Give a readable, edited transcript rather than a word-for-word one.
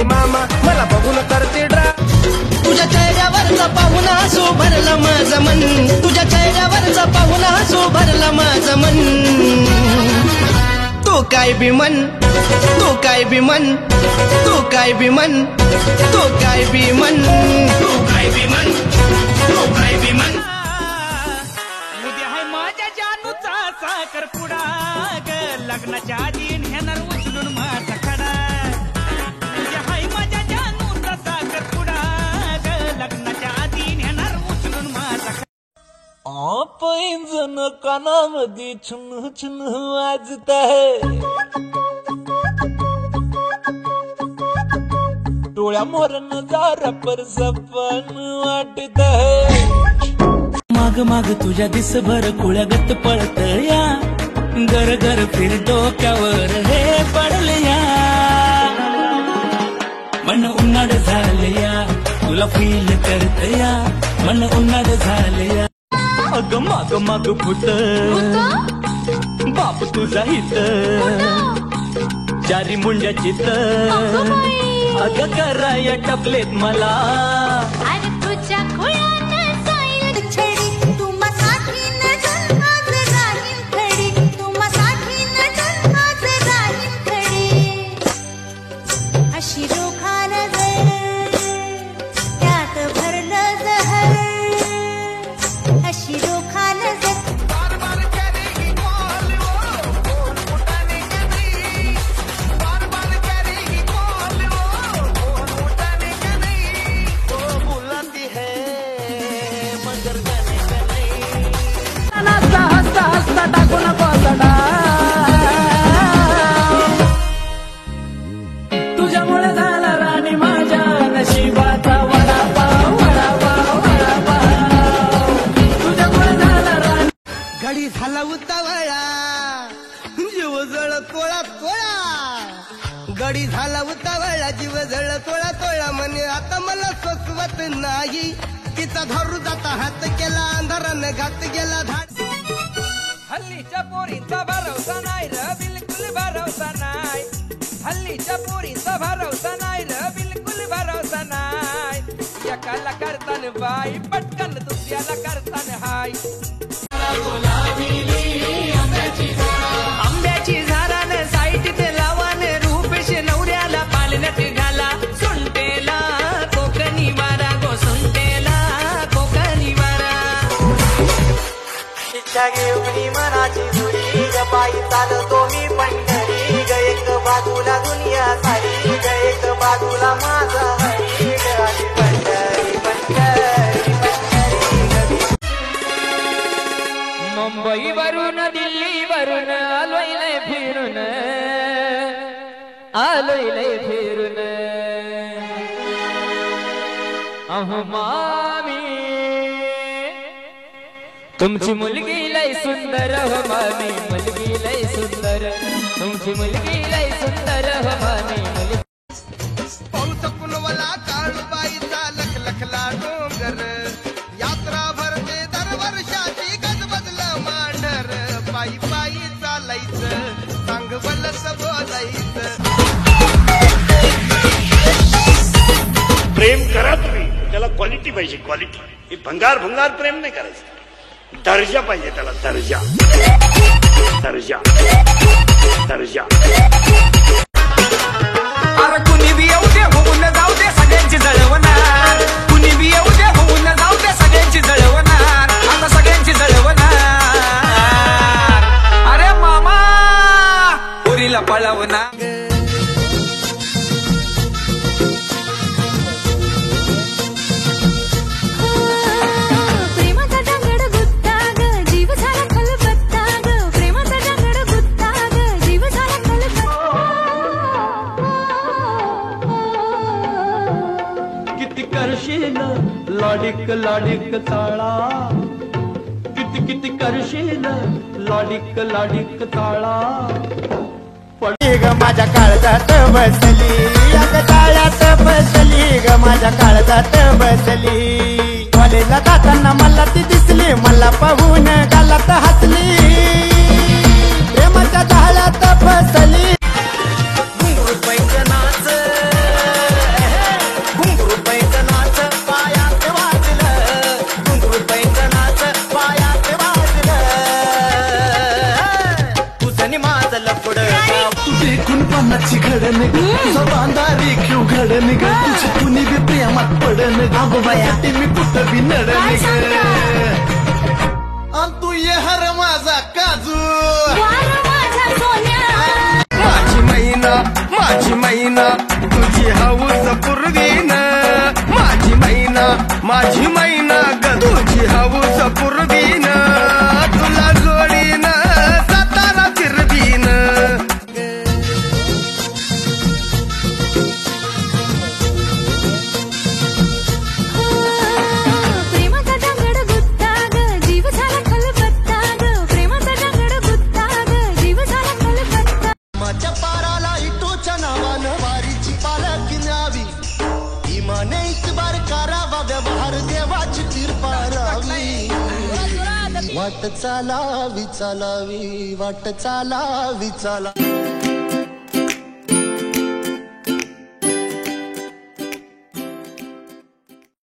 आणि मामा मला बघून करते ड्रा. तुझ्या चेहऱ्यावरचा पाहून हसू भरलं माझं मन, तुझ्या चेहऱ्यावरचा पाहून हसू भरलं माझं मन. तू काय बी मन, तू काय बी मन, तू काय बी मन, तू काय बी मन, तू काय बी मन, तू काय बी मन. उद्या आहे माझ्या जानूचा साखरपुडा ग, लग्नाच्या आधी नेणार उचलून माझा खडा. उद्या आहे माझ्या जानूचा साखरपुडा ग, लग्नाच्या आधी नेणार उचलून माझा खडा. पैंजण कानामध्ये छुन छुन वाजत आहे, डोळ्या मोरन जारा पर सपन वाटत आहे. माग माग तुझ्या दिसभर कुळ्यागत पळत या, गर गर फिर डोक्यावर हे पडलया. मन उन्हाळ झालया तुला फील करत या, मन उन्हाळ झालया. अग माग माग फुट बाप तुझा हित, चारी मुंड्या चित अग कराया टपलेत मला. तुझ्या खुळ्यानं जाईल छडी, तुमासाठी नजर आज राहील खडी, तुमासाठी नजर आज राहील खडी. अशी रोखा नजर त्यात भरलं जहर, अशी रोखा नजर. हसता हसता टाकू नको सडा, तुझ्यामुळे झाला राणी माझ्या नशिबाचा वडापाव वडापाव वडापाव, तुझ्यामुळे झाला राणी. घडी झाला उतावळा जीव जळ तोळा तोळा, गडी झाला उतावळा जीव जळ तोळा तोळा. म्हणे आता मला सोसवत नाही, तिचा धरू जाता हात केला अंधारानं घात गेला धाड. हल्लीच्या पोरींचा भरवसा नाही र, बिलकुल भरवसा नाही. हल्लीच्या पोरींचा भरवसा नाही र, बिलकुल भरवसा नाही. एकाला करतान बाई पटकन दुसऱ्याला करतान हाय. आंब्याची झाडानं साईट ते लावान, रूपेश नवऱ्याला पालण्यात घाला. सुंटेला कोकणी वारा गो, सुंटेला कोकणी वारा. इच्छा घेऊन मनाची दुरी ग, पायी चालतो मी पंढरी ग. एक बाजूला दुनिया सारी ग, एक बाजूला माझा हरी ग. आली पंढरी पंढरी पंढरी ग. मुंबई वरून दिल्ली वरून आलोय लय फिरून, आलोय लय फिरून. अहो मामी तुमची मुलगी लय सुंदर हो मामी, मुलगी लय सुंदर, तुमची मुलगी लय सुंदर हो मामी. पाऊस कुलवला काळूबाईचा लख लखला डोंगर, यात्रा भरते दरवर्षाची गजबजलं मांढर. पायी पायी चालायचं सांग बलस बोलायचं. प्रेम करा तुम्ही, त्याला क्वालिटी पाहिजे, क्वालिटी. हे भंगार भंगार प्रेम नाही करायचं, दर्जा पाहिजे त्याला, दर्जा दर्जा दर्जा. अरे कुणी बी येऊ दे होऊन जाऊ दे सगळ्यांची जळवणार, कुणी बी येऊ दे होऊन जाऊ दे सगळ्यांची जळवणार, आता सगळ्यांची जळवणार. अरे मामा पुरीला पळवणार. लाडिक लाडिक चाळा, किती किती करशील लाडिक लाडिक चाळा. पडली ग माझ्या काळजात बसली, अग ताळ्यात बसली ग माझ्या काळजात बसली. कॉलेजला जाताना मला ती दिसली, मला पाहून गालात हसली, प्रेमाच्या जाळ्यात बसली. घुंगरू पैंजनाच मनाची घडण ग तुझा बांधारी घेऊ घडण ग तुझी कुणी बी प्रेमात पडन ग बायासाठी मी कुठं बी नडन ग तू ये हर माझा काजू माझी मैना तुझी हौस पूर्वीन माझी मैना ग तुझी हौस पूर्वीन तुला जोडीन सातारा फिरवीन प्रेमाचा जंगड गुत्ता ग जीव झाला खलबत्ता ग प्रेमाचा जंगड गुत्ता ग जीव झाला खलबत्ता माझ्या पाराला इटोच्या नावानं वारीची पालखी न्यावी इमाने इतबार करावा व्यवहार देवाची कृपा राहावी वाट चालावी वाट चालावी